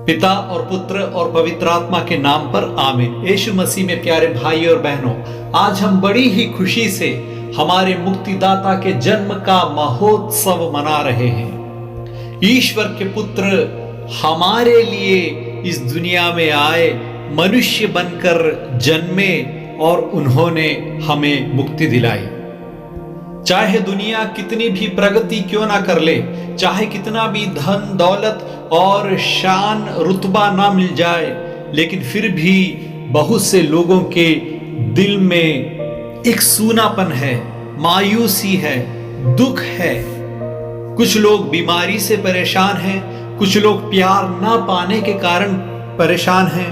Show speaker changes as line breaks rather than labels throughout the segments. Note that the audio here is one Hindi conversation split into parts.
पिता और पुत्र और पवित्र आत्मा के नाम पर आमीन। यीशु मसीह में प्यारे भाई और बहनों, आज हम बड़ी ही खुशी से हमारे मुक्तिदाता के जन्म का महोत्सव मना रहे हैं। ईश्वर के पुत्र हमारे लिए इस दुनिया में आए, मनुष्य बनकर जन्मे और उन्होंने हमें मुक्ति दिलाई। चाहे दुनिया कितनी भी प्रगति क्यों ना कर ले, चाहे कितना भी धन दौलत और शान रुतबा ना मिल जाए, लेकिन फिर भी बहुत से लोगों के दिल में एक सूनापन है, मायूसी है, दुख है। कुछ लोग बीमारी से परेशान हैं, कुछ लोग प्यार ना पाने के कारण परेशान हैं,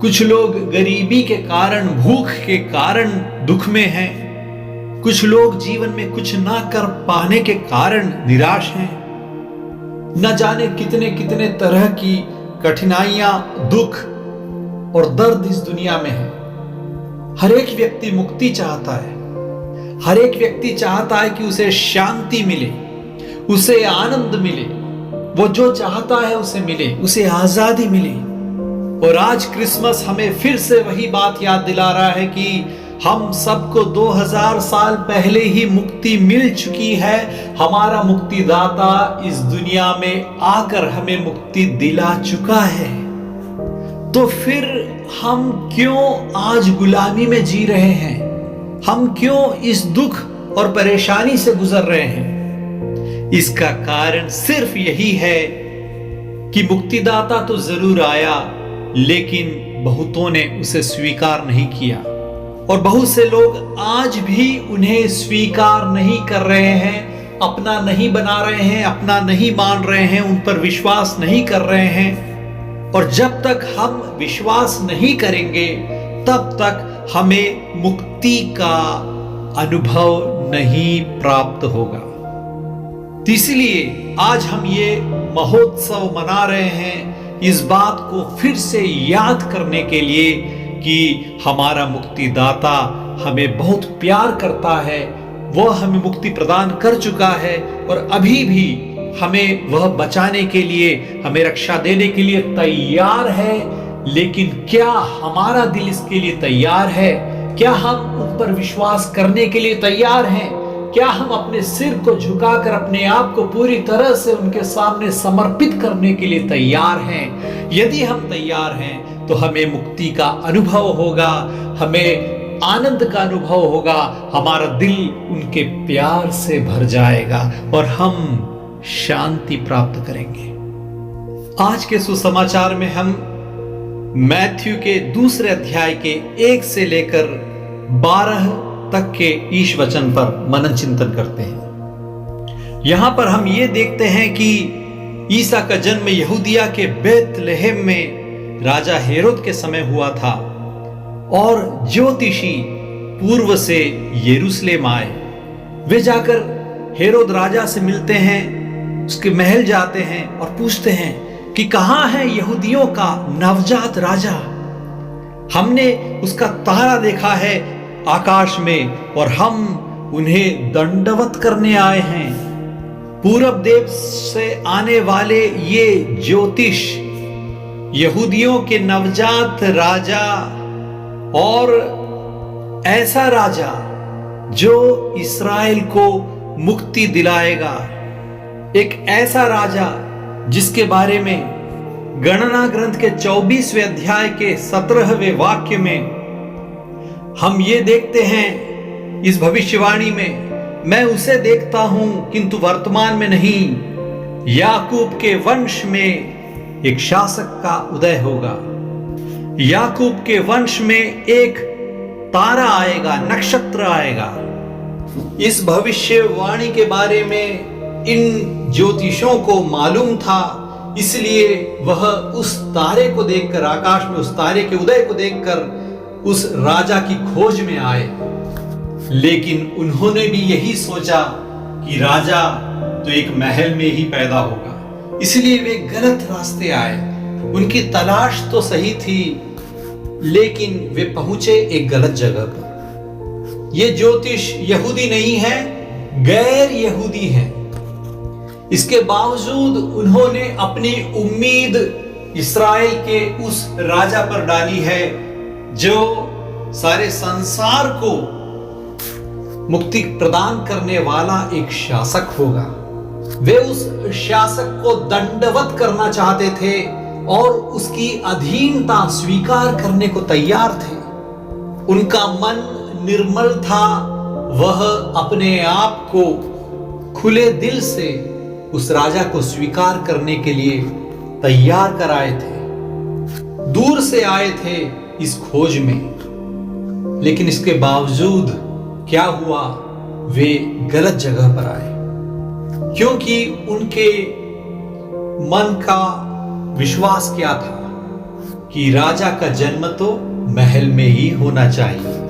कुछ लोग गरीबी के कारण, भूख के कारण दुख में हैं, कुछ लोग जीवन में कुछ ना कर पाने के कारण निराश हैं। न जाने कितने कितने तरह की कठिनाइयां, दुख और दर्द इस दुनिया में है। हर एक व्यक्ति मुक्ति चाहता है, हर एक व्यक्ति चाहता है कि उसे शांति मिले, उसे आनंद मिले, वो जो चाहता है उसे मिले, उसे आजादी मिले। और आज क्रिसमस हमें फिर से वही बात याद दिला रहा है कि हम सबको 2000 साल पहले ही मुक्ति मिल चुकी है। हमारा मुक्तिदाता इस दुनिया में आकर हमें मुक्ति दिला चुका है। तो फिर हम क्यों आज गुलामी में जी रहे हैं? हम क्यों इस दुख और परेशानी से गुजर रहे हैं? इसका कारण सिर्फ यही है कि मुक्तिदाता तो जरूर आया, लेकिन बहुतों ने उसे स्वीकार नहीं किया और बहुत से लोग आज भी उन्हें स्वीकार नहीं कर रहे हैं, अपना नहीं बना रहे हैं, अपना नहीं मान रहे हैं, उन पर विश्वास नहीं कर रहे हैं। और जब तक हम विश्वास नहीं करेंगे तब तक हमें मुक्ति का अनुभव नहीं प्राप्त होगा। तो इसलिए आज हम ये महोत्सव मना रहे हैं, इस बात को फिर से याद करने के लिए कि हमारा मुक्तिदाता हमें बहुत प्यार करता है, वह हमें मुक्ति प्रदान कर चुका है और अभी भी हमें वह बचाने के लिए, हमें रक्षा देने के लिए तैयार है। लेकिन क्या हमारा दिल इसके लिए तैयार है? क्या हम उन पर विश्वास करने के लिए तैयार हैं? क्या हम अपने सिर को झुकाकर अपने आप को पूरी तरह से उनके सामने समर्पित करने के लिए तैयार हैं? यदि हम तैयार हैं तो हमें मुक्ति का अनुभव होगा, हमें आनंद का अनुभव होगा, हमारा दिल उनके प्यार से भर जाएगा और हम शांति प्राप्त करेंगे। आज के सुसमाचार में हम मैथ्यू के 2 अध्याय के 1 से लेकर 12 तक के ईश वचन पर मनन चिंतन करते हैं। यहां पर हम ये देखते हैं कि ईसा का जन्म यहूदिया के बेतलहम में राजा हेरोद के समय हुआ था और ज्योतिषी पूर्व से यरूशलेम आए। वे जाकर हेरोद राजा से मिलते हैं, उसके महल जाते हैं और पूछते हैं कि कहां है यहूदियों का नवजात राजा? हमने उसका तारा देखा है आकाश में और हम उन्हें दंडवत करने आए हैं। पूरब देश से आने वाले ये ज्योतिष यहूदियों के नवजात राजा और ऐसा राजा जो इस्राएल को मुक्ति दिलाएगा, एक ऐसा राजा जिसके बारे में गणना ग्रंथ के 24वें अध्याय के 17वें वाक्य में हम ये देखते हैं इस भविष्यवाणी में, मैं उसे देखता हूं किंतु वर्तमान में नहीं, याकूब के वंश में एक शासक का उदय होगा, याकूब के वंश में एक तारा आएगा, नक्षत्र आएगा। इस भविष्यवाणी के बारे में इन ज्योतिषों को मालूम था, इसलिए वह उस तारे को देखकर, आकाश में उस तारे के उदय को देखकर उस राजा की खोज में आए। लेकिन उन्होंने भी यही सोचा कि राजा तो एक महल में ही पैदा होगा, इसलिए वे गलत रास्ते आए। उनकी तलाश तो सही थी, लेकिन वे पहुंचे एक गलत जगह पर। ये ज्योतिष यहूदी नहीं है, गैर यहूदी है। इसके बावजूद उन्होंने अपनी उम्मीद इस्राएल के उस राजा पर डाली है जो सारे संसार को मुक्ति प्रदान करने वाला एक शासक होगा। वे उस शासक को दंडवत करना चाहते थे और उसकी अधीनता स्वीकार करने को तैयार थे। उनका मन निर्मल था, वह अपने आप को खुले दिल से उस राजा को स्वीकार करने के लिए तैयार कराए थे। दूर से आए थे इस खोज में, लेकिन इसके बावजूद क्या हुआ, वे गलत जगह पर आए, क्योंकि उनके मन का विश्वास क्या था कि राजा का जन्म तो महल में ही होना चाहिए।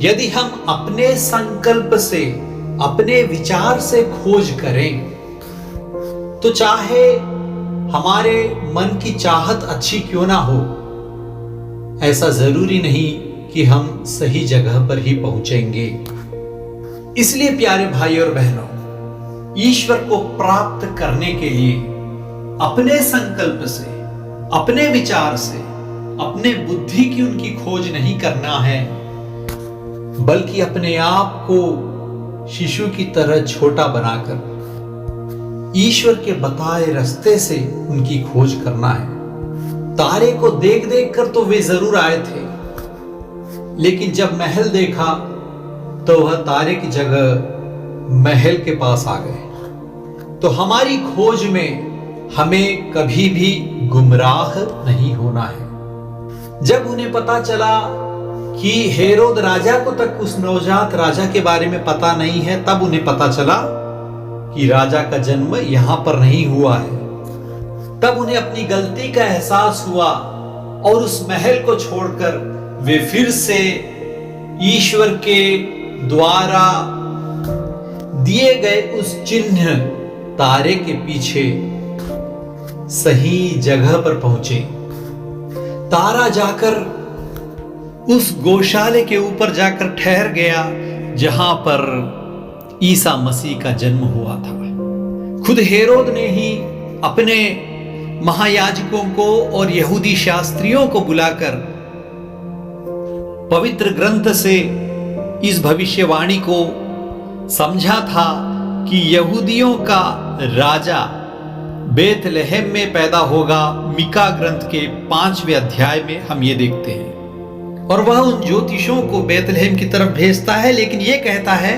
यदि हम अपने संकल्प से, अपने विचार से खोज करें, तो चाहे हमारे मन की चाहत अच्छी क्यों ना हो, ऐसा जरूरी नहीं कि हम सही जगह पर ही पहुंचेंगे। इसलिए प्यारे भाई और बहनों, ईश्वर को प्राप्त करने के लिए अपने संकल्प से, अपने विचार से, अपने बुद्धि की उनकी खोज नहीं करना है, बल्कि अपने आप को शिशु की तरह छोटा बनाकर ईश्वर के बताए रास्ते से उनकी खोज करना है। तारे को देख देख कर तो वे जरूर आए थे, लेकिन जब महल देखा तो वह तारे की जगह महल के पास आ गए। तो हमारी खोज में हमें कभी भी गुमराह नहीं होना है। जब उन्हें पता चला कि हेरोद राजा को तक उस नवजात राजा के बारे में पता नहीं है, तब उन्हें पता चला कि राजा का जन्म यहां पर नहीं हुआ है। तब उन्हें अपनी गलती का एहसास हुआ और उस महल को छोड़कर वे फिर से ईश्वर के द्वारा दिए गए उस चिन्ह तारे के पीछे सही जगह पर पहुंचे। तारा जाकर उस गौशाले के ऊपर जाकर ठहर गया जहां पर ईसा मसीह का जन्म हुआ था। खुद हेरोद ने ही अपने महायाजकों को और यहूदी शास्त्रियों को बुलाकर पवित्र ग्रंथ से इस भविष्यवाणी को समझा था कि यहूदियों का राजा बेथलेहम में पैदा होगा। मिका ग्रंथ के 5वें अध्याय में हम ये देखते हैं। और वह उन ज्योतिषों को बेथलेहम की तरफ भेजता है, लेकिन यह कहता है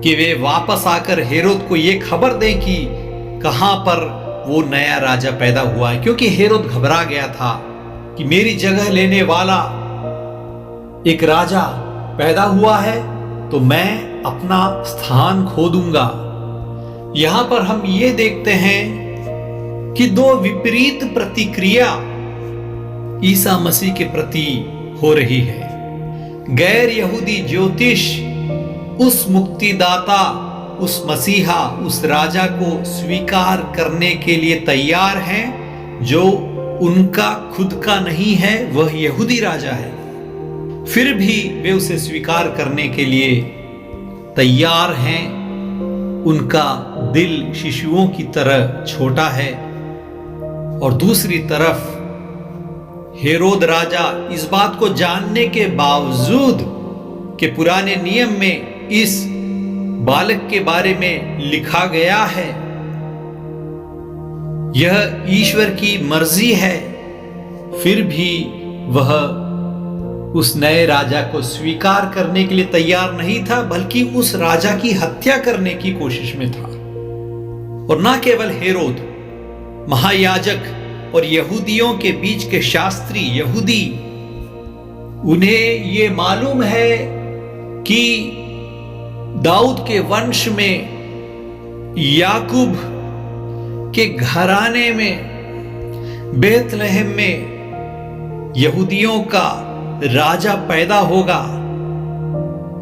कि वे वापस आकर हेरोद को यह खबर दें कि कहां पर वो नया राजा पैदा हुआ है, क्योंकि हेरोद घबरा गया था कि मेरी जगह लेने वाला एक राजा पैदा हुआ है तो मैं अपना स्थान खो दूंगा। यहां पर हम ये देखते हैं कि दो विपरीत प्रतिक्रिया ईसा मसीह के प्रति हो रही है। गैर यहूदी ज्योतिष उस मुक्तिदाता, उस मसीहा, उस राजा को स्वीकार करने के लिए तैयार हैं जो उनका खुद का नहीं है, वह यहूदी राजा है। फिर भी वे उसे स्वीकार करने के लिए तैयार हैं। उनका दिल शिशुओं की तरह छोटा है। और दूसरी तरफ हेरोद राजा इस बात को जानने के बावजूद कि पुराने नियम में इस बालक के बारे में लिखा गया है, यह ईश्वर की मर्जी है, फिर भी वह उस नए राजा को स्वीकार करने के लिए तैयार नहीं था, बल्कि उस राजा की हत्या करने की कोशिश में था। और ना केवल हेरोद, महायाजक और यहूदियों के बीच के शास्त्री यहूदी, उन्हें ये मालूम है कि दाऊद के वंश में, याकूब के घराने में, बेथलेहम में यहूदियों का राजा पैदा होगा।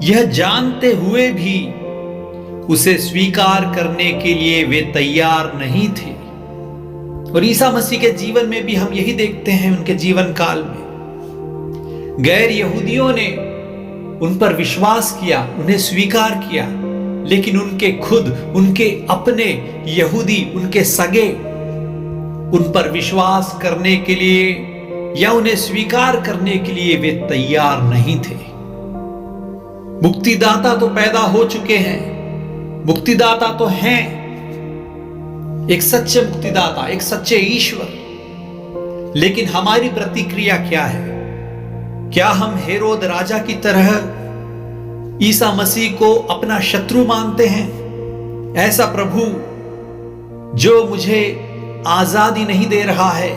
यह जानते हुए भी उसे स्वीकार करने के लिए वे तैयार नहीं थे। और ईसा मसीह के जीवन में भी हम यही देखते हैं। उनके जीवन काल में गैर यहूदियों ने उन पर विश्वास किया, उन्हें स्वीकार किया, लेकिन उनके खुद, उनके अपने यहूदी, उनके सगे उन पर विश्वास करने के लिए या उन्हें स्वीकार करने के लिए वे तैयार नहीं थे। मुक्तिदाता तो पैदा हो चुके हैं, मुक्तिदाता तो हैं, एक सच्चे मुक्तिदाता, एक सच्चे ईश्वर। लेकिन हमारी प्रतिक्रिया क्या है? क्या हम हेरोद राजा की तरह ईसा मसीह को अपना शत्रु मानते हैं? ऐसा प्रभु जो मुझे आजादी नहीं दे रहा है,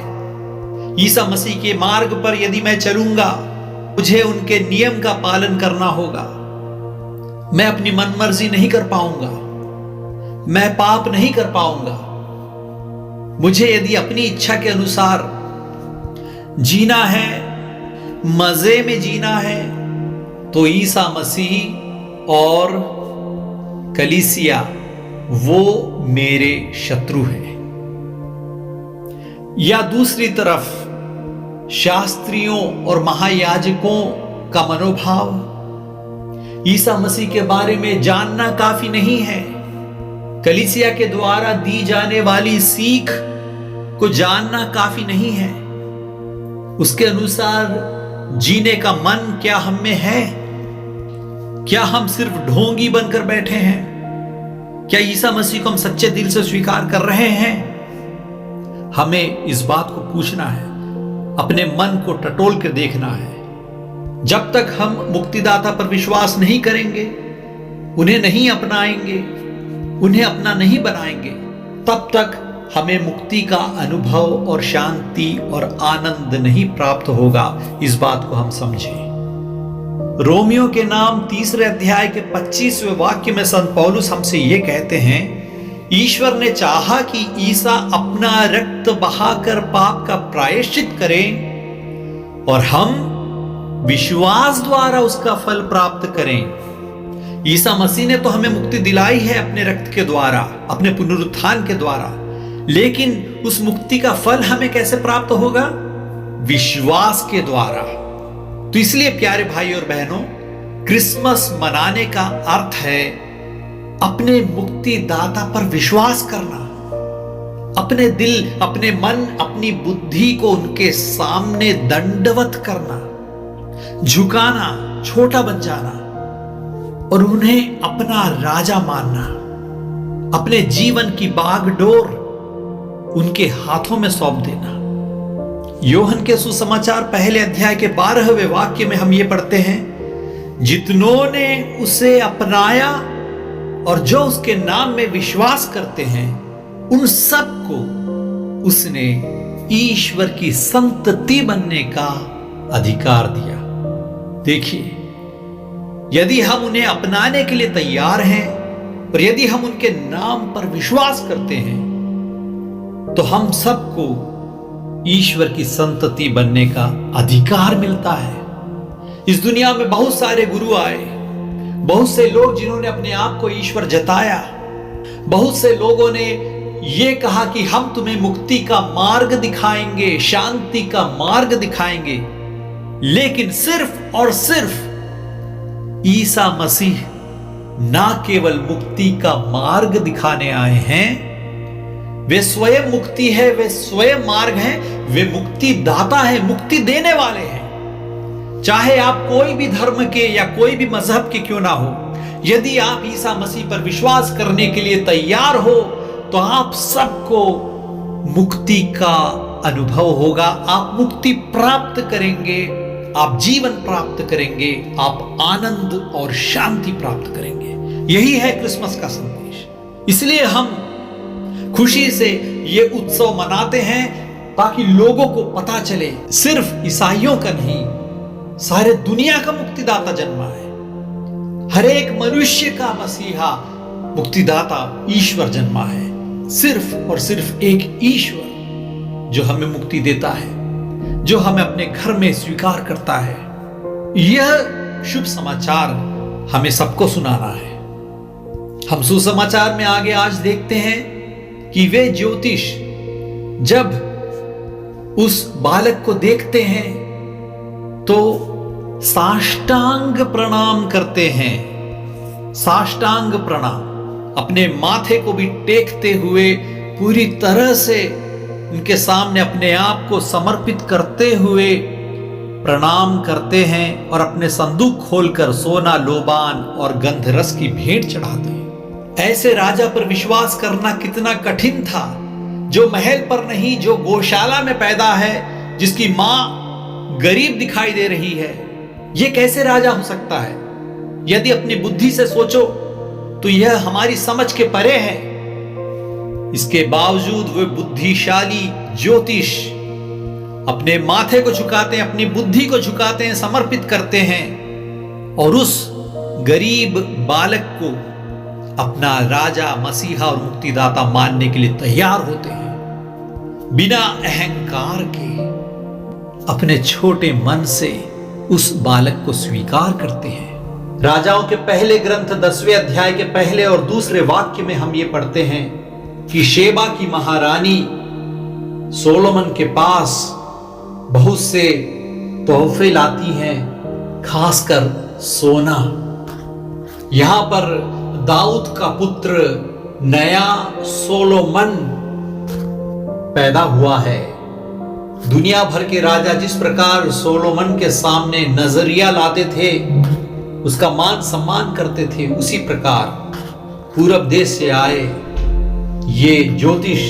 ईसा मसीह के मार्ग पर यदि मैं चलूंगा, मुझे उनके नियम का पालन करना होगा, मैं अपनी मनमर्जी नहीं कर पाऊंगा, मैं पाप नहीं कर पाऊंगा। मुझे यदि अपनी इच्छा के अनुसार जीना है, मजे में जीना है, तो ईसा मसीह और कलीसिया वो मेरे शत्रु हैं। या दूसरी तरफ शास्त्रियों और महायाजकों का मनोभाव, ईसा मसीह के बारे में जानना काफी नहीं है, कलीसिया के द्वारा दी जाने वाली सीख को जानना काफी नहीं है, उसके अनुसार जीने का मन क्या हम में है? क्या हम सिर्फ ढोंगी बनकर बैठे हैं? क्या ईसा मसीह को हम सच्चे दिल से स्वीकार कर रहे हैं? हमें इस बात को पूछना है, अपने मन को टटोल कर देखना है। जब तक हम मुक्तिदाता पर विश्वास नहीं करेंगे, उन्हें नहीं अपनाएंगे, उन्हें अपना नहीं बनाएंगे, तब तक हमें मुक्ति का अनुभव और शांति और आनंद नहीं प्राप्त होगा। इस बात को हम समझें। रोमियो के नाम 3 अध्याय के 25वें वाक्य में संत पौलुस हमसे यह कहते हैं, ईश्वर ने चाहा कि ईसा अपना रक्त बहाकर पाप का प्रायश्चित करें और हम विश्वास द्वारा उसका फल प्राप्त करें। ईसा मसीह ने तो हमें मुक्ति दिलाई है अपने रक्त के द्वारा, अपने पुनरुत्थान के द्वारा, लेकिन उस मुक्ति का फल हमें कैसे प्राप्त होगा? विश्वास के द्वारा। तो इसलिए प्यारे भाई और बहनों, क्रिसमस मनाने का अर्थ है अपने मुक्तिदाता पर विश्वास करना, अपने दिल, अपने मन, अपनी बुद्धि को उनके सामने दंडवत करना, झुकाना, छोटा बन जाना और उन्हें अपना राजा मानना, अपने जीवन की बागडोर उनके हाथों में सौंप देना। योहन के सुसमाचार 1 अध्याय के 12वें वाक्य में हम ये पढ़ते हैं, जितनों ने उसे अपनाया और जो उसके नाम में विश्वास करते हैं, उन सबको उसने ईश्वर की संतति बनने का अधिकार दिया। देखिए, यदि हम उन्हें अपनाने के लिए तैयार हैं और यदि हम उनके नाम पर विश्वास करते हैं, तो हम सबको ईश्वर की संतति बनने का अधिकार मिलता है। इस दुनिया में बहुत सारे गुरु आए, बहुत से लोग जिन्होंने अपने आप को ईश्वर जताया, बहुत से लोगों ने यह कहा कि हम तुम्हें मुक्ति का मार्ग दिखाएंगे, शांति का मार्ग दिखाएंगे, लेकिन सिर्फ और सिर्फ ईसा मसीह ना केवल मुक्ति का मार्ग दिखाने आए हैं, वे स्वयं मुक्ति है, वे स्वयं मार्ग हैं, वे मुक्ति दाता है, मुक्ति देने वाले हैं। चाहे आप कोई भी धर्म के या कोई भी मजहब के क्यों ना हो, यदि आप ईसा मसीह पर विश्वास करने के लिए तैयार हो, तो आप सबको मुक्ति का अनुभव होगा। आप मुक्ति प्राप्त करेंगे, आप जीवन प्राप्त करेंगे, आप आनंद और शांति प्राप्त करेंगे। यही है क्रिसमस का संदेश। इसलिए हम खुशी से ये उत्सव मनाते हैं, ताकि लोगों को पता चले सिर्फ ईसाइयों का नहीं, सारे दुनिया का मुक्तिदाता जन्मा है। हर एक मनुष्य का मसीहा मुक्तिदाता ईश्वर जन्मा है। सिर्फ और सिर्फ एक ईश्वर जो हमें मुक्ति देता है, जो हमें अपने घर में स्वीकार करता है। यह शुभ समाचार हमें सबको सुनाना है। हम सुसमाचार में आगे आज देखते हैं कि वे ज्योतिष जब उस बालक को देखते हैं तो साष्टांग प्रणाम करते हैं। साष्टांग प्रणाम, अपने माथे को भी टेकते हुए पूरी तरह से उनके सामने अपने आप को समर्पित करते हुए प्रणाम करते हैं और अपने संदूक खोलकर सोना, लोबान और गंधरस की भेंट चढ़ाते हैं। ऐसे राजा पर विश्वास करना कितना कठिन था, जो महल पर नहीं, जो गौशाला में पैदा है, जिसकी मां गरीब दिखाई दे रही है। यह कैसे राजा हो सकता है? यदि अपनी बुद्धि से सोचो तो यह हमारी समझ के परे है। इसके बावजूद वे बुद्धिशाली ज्योतिष अपने माथे को झुकाते हैं, अपनी बुद्धि को झुकाते हैं, समर्पित करते हैं और उस गरीब बालक को अपना राजा, मसीहा और मुक्तिदाता मानने के लिए तैयार होते हैं। बिना अहंकार के अपने छोटे मन से उस बालक को स्वीकार करते हैं। राजाओं के पहले ग्रंथ 10वें अध्याय के पहले और दूसरे वाक्य में हम ये पढ़ते हैं कि शेबा की महारानी सोलोमन के पास बहुत से तोहफे लाती हैं, खासकर सोना। यहां पर दाऊद का पुत्र नया सोलोमन पैदा हुआ है। दुनिया भर के राजा जिस प्रकार सोलोमन के सामने नजरिया लाते थे, उसका मान सम्मान करते थे, उसी प्रकार पूरब देश से आए ये ज्योतिष,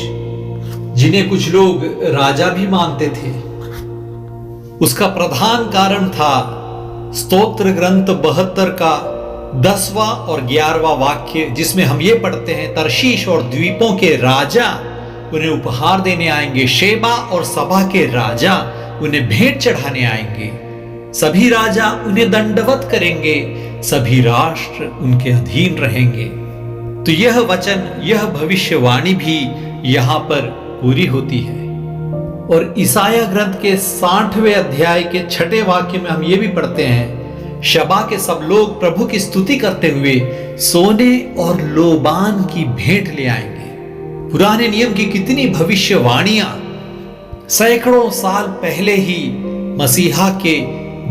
जिन्हें कुछ लोग राजा भी मानते थे, उसका प्रधान कारण था स्तोत्र ग्रंथ 72 का 10वां और 11वां वाक्य, जिसमें हम ये पढ़ते हैं, तर्शीश और द्वीपों के राजा उन्हें उपहार देने आएंगे, शेबा और सबा के राजा उन्हें भेंट चढ़ाने आएंगे, सभी राजा उन्हें दंडवत करेंगे, सभी राष्ट्र उनके अधीन रहेंगे। तो यह वचन, यह भविष्यवाणी भी यहां पर पूरी होती है। और ईसाया ग्रंथ के 60वें अध्याय के 6ठे वाक्य में हम ये भी पढ़ते हैं, शबा के सब लोग प्रभु की स्तुति करते हुए सोने और लोबान की भेंट ले आएंगे। पुराने नियम की कितनी भविष्यवाणियां सैकड़ों साल पहले ही मसीहा के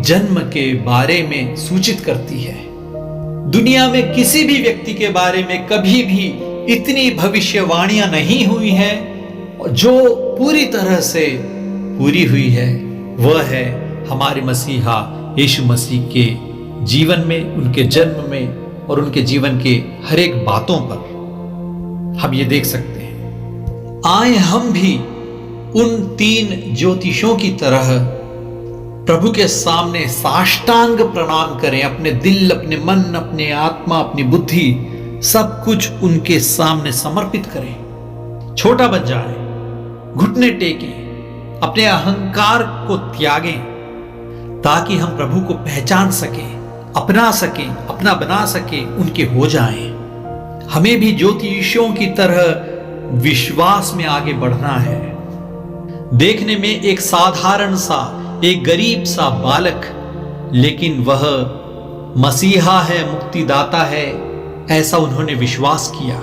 जन्म के बारे में सूचित करती है। दुनिया में किसी भी व्यक्ति के बारे में कभी भी इतनी भविष्यवाणियां नहीं हुई हैं जो पूरी तरह से पूरी हुई है। वह है हमारे मसीहा यीशु मसीह के जीवन में, उनके जन्म में और उनके जीवन के हर एक बातों पर हम ये देख सकते हैं। आए हम भी उन 3 ज्योतिषों की तरह प्रभु के सामने साष्टांग प्रणाम करें, अपने दिल, अपने मन, अपने आत्मा, अपनी बुद्धि, सब कुछ उनके सामने समर्पित करें। छोटा बन जाए, घुटने टेकें, अपने अहंकार को त्यागें, ताकि हम प्रभु को पहचान सकें, अपना सकें, अपना बना सकें, उनके हो जाएं। हमें भी ज्योतिषियों की तरह विश्वास में आगे बढ़ना है। देखने में एक साधारण सा, एक गरीब सा बालक, लेकिन वह मसीहा है, मुक्तिदाता है, ऐसा उन्होंने विश्वास किया।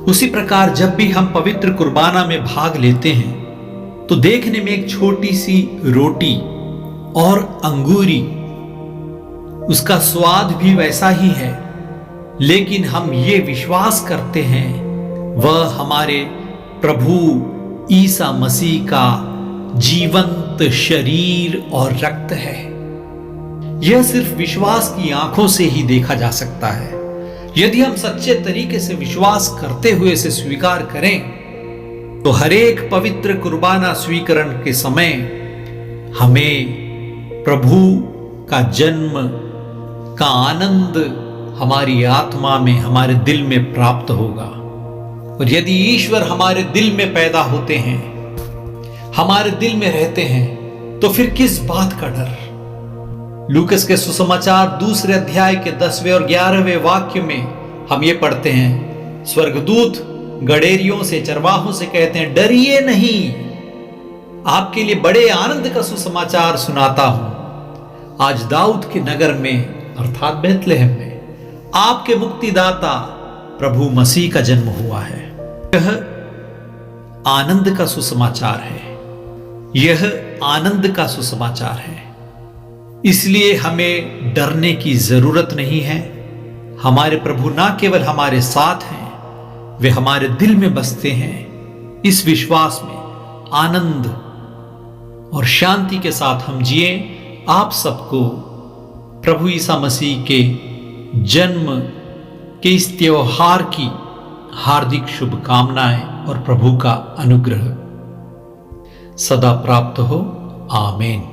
उसी प्रकार जब भी हम पवित्र कुर्बाना में भाग लेते हैं तो देखने में एक छोटी सी रोटी और अंगूरी, उसका स्वाद भी वैसा ही है, लेकिन हम ये विश्वास करते हैं वह हमारे प्रभु ईसा मसीह का जीवंत शरीर और रक्त है। यह सिर्फ विश्वास की आंखों से ही देखा जा सकता है। यदि हम सच्चे तरीके से विश्वास करते हुए इसे स्वीकार करें तो हर एक पवित्र कुर्बाना स्वीकरण के समय हमें प्रभु का जन्म का आनंद हमारी आत्मा में, हमारे दिल में प्राप्त होगा। और यदि ईश्वर हमारे दिल में पैदा होते हैं, हमारे दिल में रहते हैं, तो फिर किस बात का डर। लूकस के सुसमाचार 2 अध्याय के 10वें और 11वें वाक्य में हम ये पढ़ते हैं, स्वर्गदूत गडेरियों से, चरवाहों से कहते हैं, डरिए नहीं, आपके लिए बड़े आनंद का सुसमाचार सुनाता हूं। आज दाऊद के नगर में अर्थात बेथलेहम में आपके मुक्तिदाता प्रभु मसीह का जन्म हुआ है। यह आनंद का सुसमाचार है, यह आनंद का सुसमाचार है। इसलिए हमें डरने की जरूरत नहीं है। हमारे प्रभु ना केवल हमारे साथ हैं, वे हमारे दिल में बसते हैं। इस विश्वास में आनंद और शांति के साथ हम जिए। आप सबको प्रभु ईसा मसीह के जन्म के इस त्योहार की हार्दिक शुभकामनाएं और प्रभु का अनुग्रह सदा प्राप्त हो। आमीन।